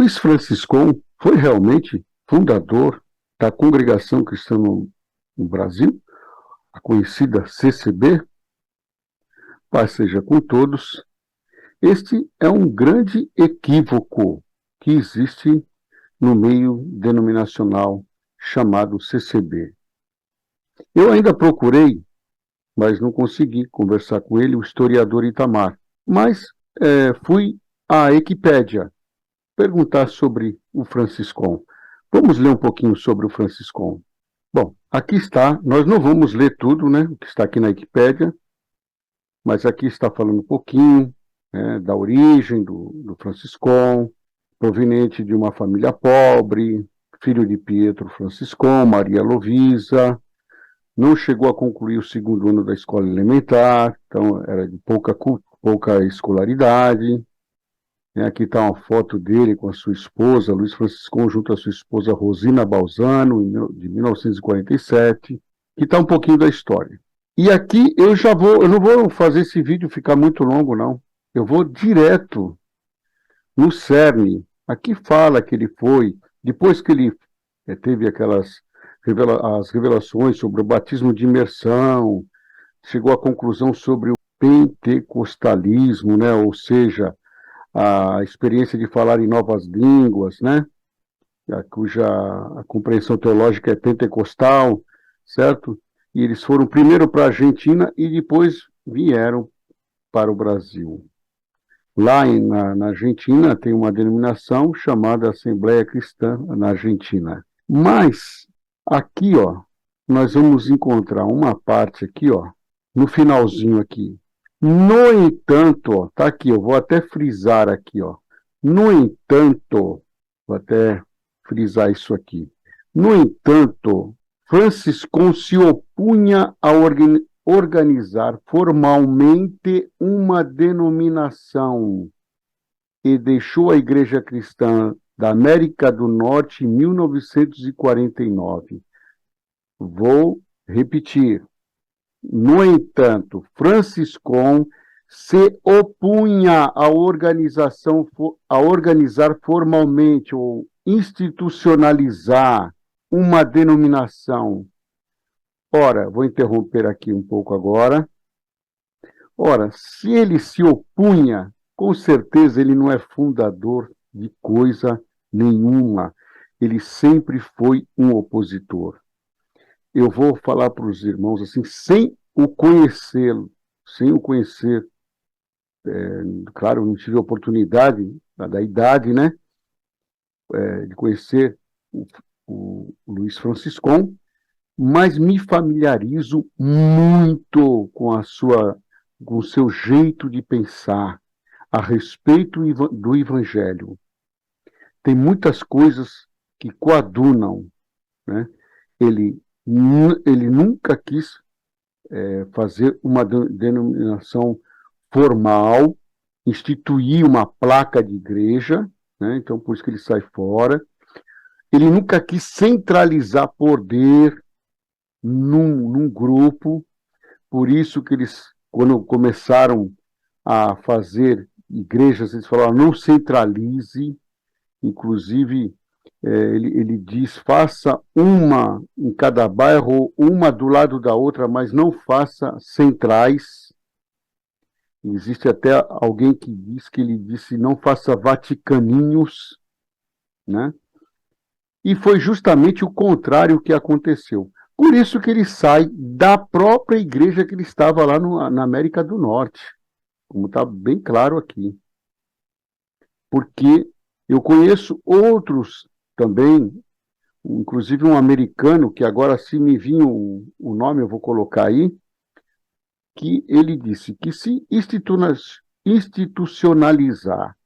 Luiz Franciscon foi realmente fundador da Congregação Cristã no Brasil, a conhecida CCB, paz seja com todos. Este é um grande equívoco que existe no meio denominacional chamado CCB. Eu ainda procurei, mas não consegui conversar com ele, o historiador Itamar. Mas fui à Wikipédia perguntar sobre o Franciscon. Vamos ler um pouquinho sobre o Franciscon. Bom, aqui está, nós não vamos ler tudo, né, o que está aqui na Wikipédia, mas aqui está falando um pouquinho da origem do Franciscon, proveniente de uma família pobre, filho de Pietro Franciscon, Maria Lovisa, não chegou a concluir o segundo ano da escola elementar, então era de pouca escolaridade. Aqui está uma foto dele com a sua esposa, Luiz Franciscon, junto à sua esposa Rosina Balzano, de 1947, que está um pouquinho da história. E aqui eu não vou fazer esse vídeo ficar muito longo, não. Eu vou direto no cerne. Aqui fala que ele foi, depois que ele teve as revelações sobre o batismo de imersão, chegou à conclusão sobre o pentecostalismo, né? Ou seja, a experiência de falar em novas línguas, né? Cuja a compreensão teológica é pentecostal, certo? E eles foram primeiro para a Argentina e depois vieram para o Brasil. Lá na Argentina tem uma denominação chamada Assembleia Cristã na Argentina. Mas aqui, ó, nós vamos encontrar uma parte aqui, ó, no finalzinho aqui. No entanto, ó, tá aqui, eu vou até frisar aqui, ó. No entanto, vou até frisar isso aqui. No entanto, Franciscon se opunha a organizar formalmente uma denominação e deixou a Igreja Cristã da América do Norte em 1949. Vou repetir. No entanto, Franciscon se opunha a organizar formalmente ou institucionalizar uma denominação. Ora, vou interromper aqui um pouco agora. Ora, se ele se opunha, com certeza ele não é fundador de coisa nenhuma. Ele sempre foi um opositor. Eu vou falar para os irmãos assim, sem o conhecê-lo, claro, não tive a oportunidade, da idade, né, de conhecer o Luiz Franciscon, mas me familiarizo muito com o seu jeito de pensar a respeito do Evangelho. Tem muitas coisas que coadunam, né? Ele nunca quis fazer uma denominação formal, instituir uma placa de igreja, né? Então por isso que ele sai fora. Ele nunca quis centralizar poder num grupo, por isso que eles, quando começaram a fazer igrejas, eles falaram, não centralize, inclusive ele diz, faça uma em cada bairro, uma do lado da outra, mas não faça centrais. Existe até alguém que diz que ele disse, não faça vaticaninhos, né? E foi justamente o contrário que aconteceu. Por isso que ele sai da própria igreja que ele estava lá na América do Norte, como está bem claro aqui. Porque eu conheço outros também, inclusive um americano, que agora se me vinha o nome, eu vou colocar aí, que ele disse que se institucionalizar,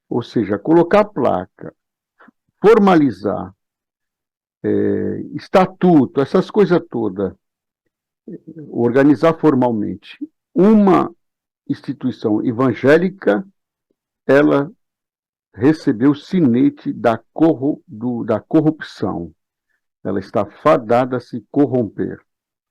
ou seja, colocar placa, formalizar, estatuto, essas coisas todas, organizar formalmente uma instituição evangélica, ela recebeu o sinete da corrupção. Ela está fadada a se corromper.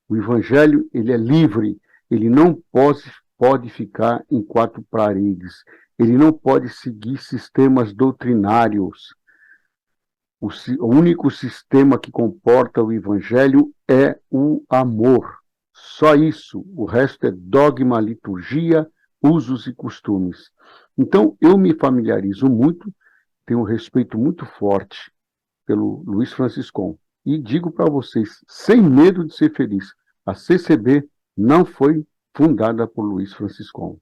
O evangelho, ele é livre, ele não pode ficar em quatro paredes. Ele não pode seguir sistemas doutrinários. O único sistema que comporta o evangelho é o amor. Só isso. O resto é dogma, liturgia, usos e costumes. Então, eu me familiarizo muito, tenho um respeito muito forte pelo Luiz Franciscon. E digo para vocês, sem medo de ser feliz, a CCB não foi fundada por Luiz Franciscon.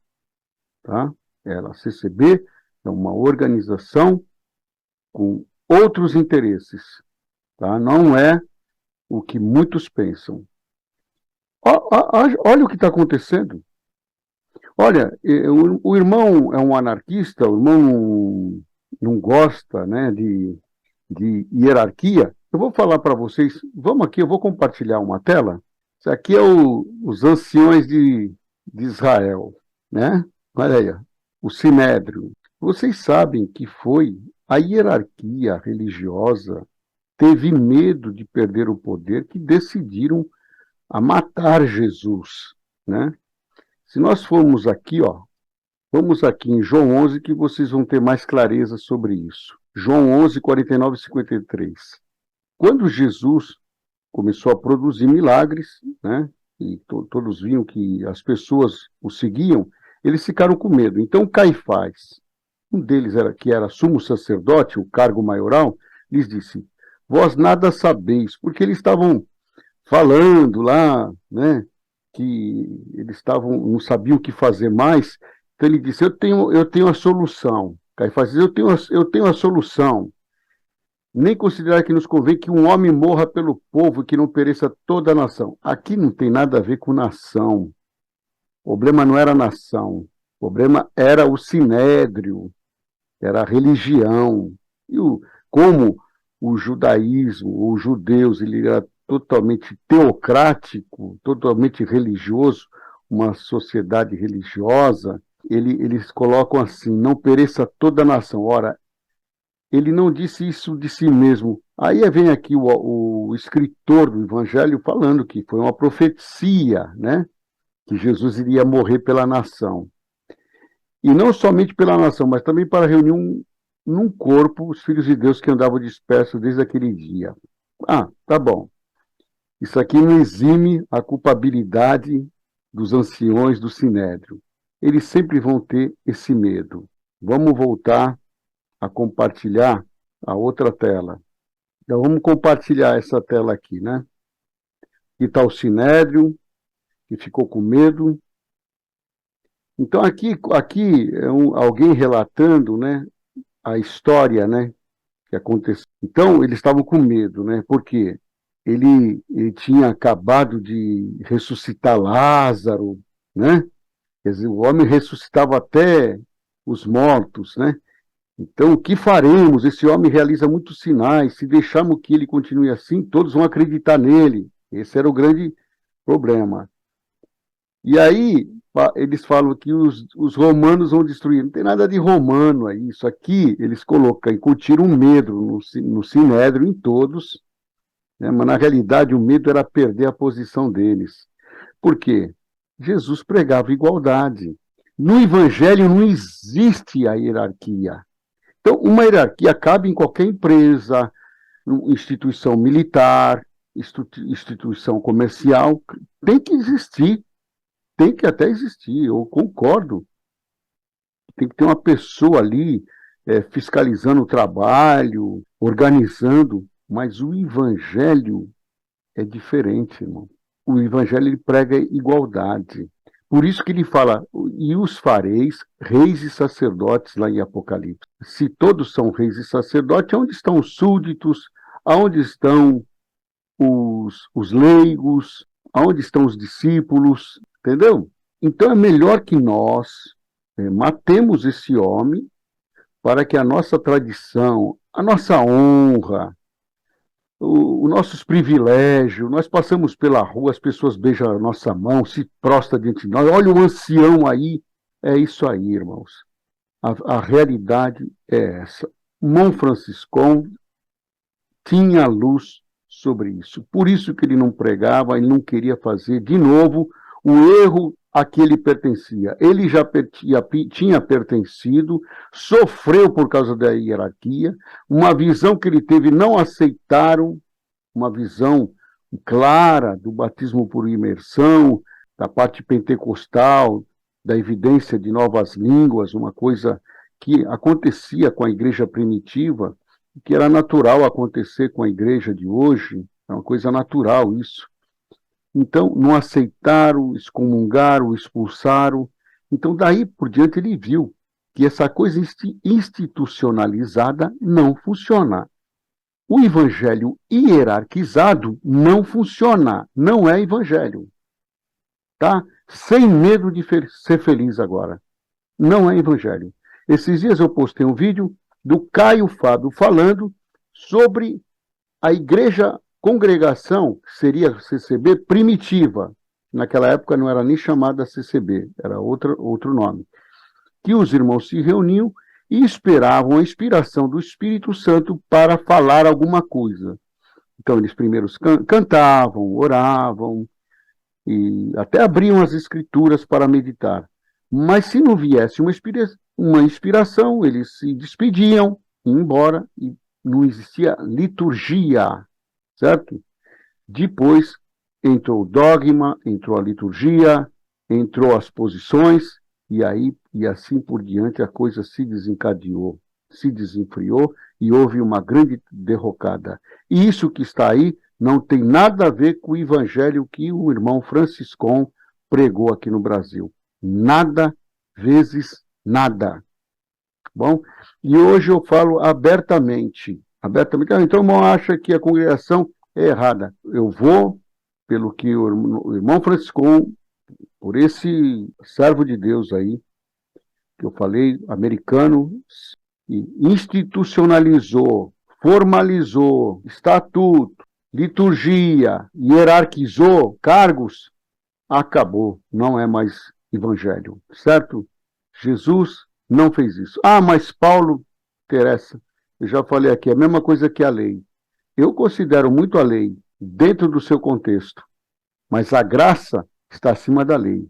Tá? A CCB é uma organização com outros interesses. Tá? Não é o que muitos pensam. Olha o que está acontecendo. Olha, o irmão é um anarquista, o irmão não gosta, né, de hierarquia. Eu vou falar para vocês, vamos aqui, eu vou compartilhar uma tela. Isso aqui é os anciões de Israel, né? Olha aí, o Sinédrio. Vocês sabem que foi a hierarquia religiosa teve medo de perder o poder que decidiram a matar Jesus, né? Se nós formos aqui, ó, vamos aqui em João 11 que vocês vão ter mais clareza sobre isso. João 11, 49 e 53. Quando Jesus começou a produzir milagres, né, e todos viam que as pessoas o seguiam, eles ficaram com medo. Então Caifás, um deles que era sumo sacerdote, o cargo maioral, lhes disse: vós nada sabeis, porque eles estavam falando lá, né, que eles não sabiam o que fazer mais. Então ele disse: eu tenho a solução. Caifás diz: eu tenho a solução. Nem considerar que nos convém que um homem morra pelo povo e que não pereça toda a nação. Aqui não tem nada a ver com nação. O problema não era a nação. O problema era o sinédrio, era a religião. E como o judaísmo, os judeus, ele era totalmente teocrático, totalmente religioso, uma sociedade religiosa, eles colocam assim: não pereça toda a nação. Ora, ele não disse isso de si mesmo. Aí vem aqui o escritor do Evangelho falando que foi uma profecia, né? Que Jesus iria morrer pela nação. E não somente pela nação, mas também para reunir num corpo os filhos de Deus que andavam dispersos desde aquele dia. Ah, tá bom. Isso aqui não exime a culpabilidade dos anciões do Sinédrio. Eles sempre vão ter esse medo. Vamos voltar a compartilhar a outra tela. Então, vamos compartilhar essa tela aqui, né? Aqui está o Sinédrio, que ficou com medo. Então, aqui é alguém relatando, né, a história, né, que aconteceu. Então, eles estavam com medo, né? Porque ele tinha acabado de ressuscitar Lázaro, né? Quer dizer, o homem ressuscitava até os mortos, né? Então, o que faremos? Esse homem realiza muitos sinais. Se deixarmos que ele continue assim, todos vão acreditar nele. Esse era o grande problema. E aí, eles falam que os romanos vão destruir. Não tem nada de romano aí. Isso aqui, eles colocam, incutiram um medo no Sinédrio, em todos, né? Mas, na realidade, o medo era perder a posição deles. Por quê? Jesus pregava igualdade. No Evangelho não existe a hierarquia. Então, uma hierarquia cabe em qualquer empresa, instituição militar, instituição comercial. Tem que existir, tem que até existir, eu concordo. Tem que ter uma pessoa ali fiscalizando o trabalho, organizando, mas o evangelho é diferente, irmão. O evangelho ele prega igualdade. Por isso que ele fala: e os fareis reis e sacerdotes, lá em Apocalipse. Se todos são reis e sacerdotes, onde estão os súditos? Aonde estão os leigos? Aonde estão os discípulos? Entendeu? Então é melhor que nós matemos esse homem para que a nossa tradição, a nossa honra, os nossos privilégios, nós passamos pela rua, as pessoas beijam a nossa mão, se prostam diante de nós. Olha o ancião aí. É isso aí, irmãos. A realidade é essa. Mão Franciscon tinha luz sobre isso. Por isso que ele não pregava, ele não queria fazer de novo o erro a que ele pertencia. Ele já tinha pertencido, sofreu por causa da hierarquia, uma visão que ele teve, não aceitaram, uma visão clara do batismo por imersão, da parte pentecostal, da evidência de novas línguas, uma coisa que acontecia com a igreja primitiva, que era natural acontecer com a igreja de hoje, é uma coisa natural isso. Então, não aceitaram, excomungaram, expulsaram. Então, daí por diante, ele viu que essa coisa institucionalizada não funciona. O evangelho hierarquizado não funciona, não é evangelho. Tá? Sem medo de ser feliz agora. Não é evangelho. Esses dias eu postei um vídeo do Caio Fábio falando sobre a igreja congregação, que seria CCB, primitiva. Naquela época não era nem chamada CCB, era outro nome. Que os irmãos se reuniam e esperavam a inspiração do Espírito Santo para falar alguma coisa. Então eles primeiro cantavam, oravam, e até abriam as escrituras para meditar. Mas se não viesse uma inspiração, eles se despediam, iam embora, e não existia liturgia, certo? Depois entrou o dogma, entrou a liturgia, entrou as posições, e assim por diante a coisa se desencadeou, se desenfriou, e houve uma grande derrocada. E isso que está aí não tem nada a ver com o evangelho que o irmão Franciscon pregou aqui no Brasil. Nada vezes nada. Bom? E hoje eu falo abertamente. Então o irmão acha que a congregação é errada. Eu vou pelo que o irmão Franciscon, por esse servo de Deus aí, que eu falei, americano, institucionalizou, formalizou, estatuto, liturgia, hierarquizou cargos, acabou, não é mais evangelho, certo? Jesus não fez isso. Ah, mas Paulo, interessa, eu já falei aqui, é a mesma coisa que a lei. Eu considero muito a lei dentro do seu contexto, mas a graça está acima da lei.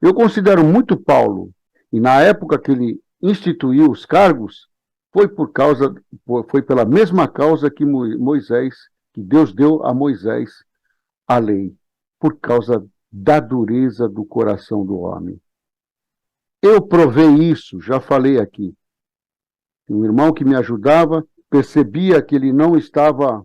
Eu considero muito Paulo, e na época que ele instituiu os cargos, foi pela mesma causa que Moisés, que Deus deu a Moisés a lei, por causa da dureza do coração do homem. Eu provei isso, já falei aqui. Um irmão que me ajudava, percebia que ele não estava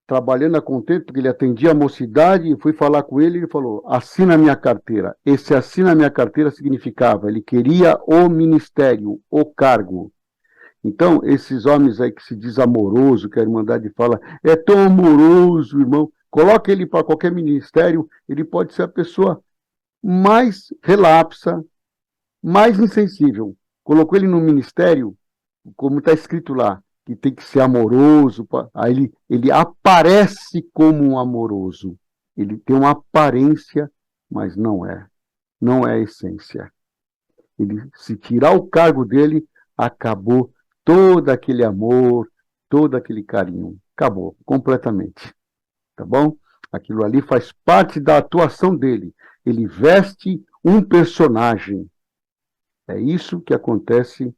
trabalhando a contento, porque ele atendia a mocidade, e fui falar com ele, e ele falou, assina minha carteira. Esse assina minha carteira significava, ele queria o ministério, o cargo. Então, esses homens aí que se diz amoroso, que a Irmandade fala, é tão amoroso, irmão, coloca ele para qualquer ministério, ele pode ser a pessoa mais relapsa, mais insensível. Colocou ele no ministério, como está escrito lá, que tem que ser amoroso, aí ele aparece como um amoroso. Ele tem uma aparência, mas não é. Não é a essência. Ele, se tirar o cargo dele, acabou todo aquele amor, todo aquele carinho. Acabou, completamente. Tá bom? Aquilo ali faz parte da atuação dele. Ele veste um personagem. É isso que acontece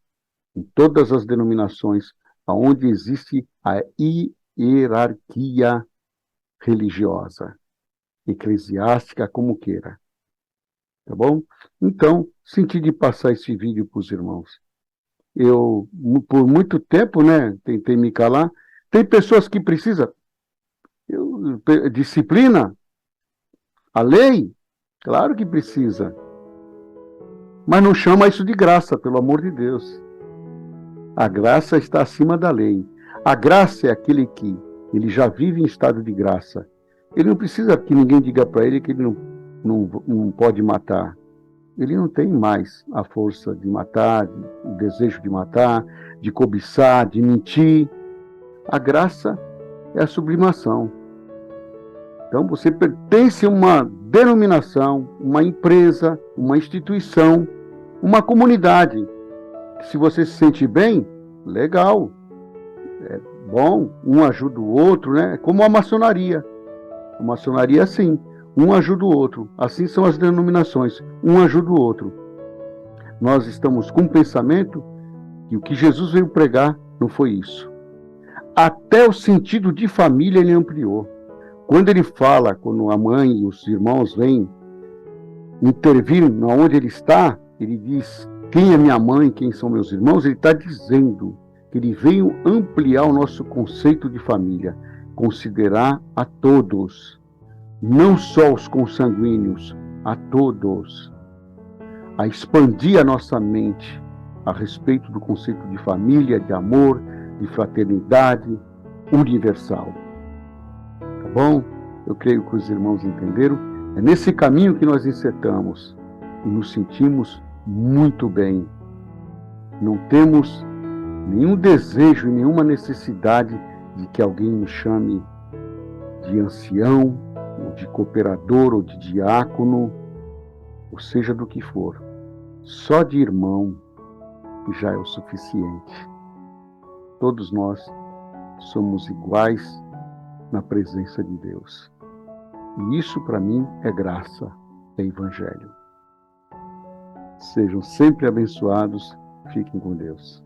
em todas as denominações, onde existe a hierarquia religiosa, eclesiástica, como queira. Tá bom? Então, senti de passar esse vídeo para os irmãos. Eu, por muito tempo, né, tentei me calar. Tem pessoas que precisam. Disciplina? A lei? Claro que precisa. Mas não chama isso de graça, pelo amor de Deus. A graça está acima da lei. A graça é aquele que ele já vive em estado de graça. Ele não precisa que ninguém diga para ele que ele não pode matar. Ele não tem mais a força de matar, o desejo de matar, de cobiçar, de mentir. A graça é a sublimação. Então você pertence a uma denominação, uma empresa, uma instituição, uma comunidade. Se você se sente bem, legal, é bom, um ajuda o outro, né? Como a maçonaria. A maçonaria é assim. Um ajuda o outro. Assim são as denominações. Um ajuda o outro. Nós estamos com o pensamento que o que Jesus veio pregar não foi isso. Até o sentido de família ele ampliou. Quando ele fala, quando a mãe e os irmãos vêm intervir onde ele está, ele diz: quem é minha mãe, quem são meus irmãos? Ele está dizendo que ele veio ampliar o nosso conceito de família, considerar a todos, não só os consanguíneos, a todos, a expandir a nossa mente a respeito do conceito de família, de amor, de fraternidade universal. Tá bom? Eu creio que os irmãos entenderam. É nesse caminho que nós insertamos e nos sentimos muito bem. Não temos nenhum desejo e nenhuma necessidade de que alguém nos chame de ancião, ou de cooperador, ou de diácono, ou seja do que for. Só de irmão já é o suficiente. Todos nós somos iguais na presença de Deus. E isso para mim é graça, é evangelho. Sejam sempre abençoados, fiquem com Deus.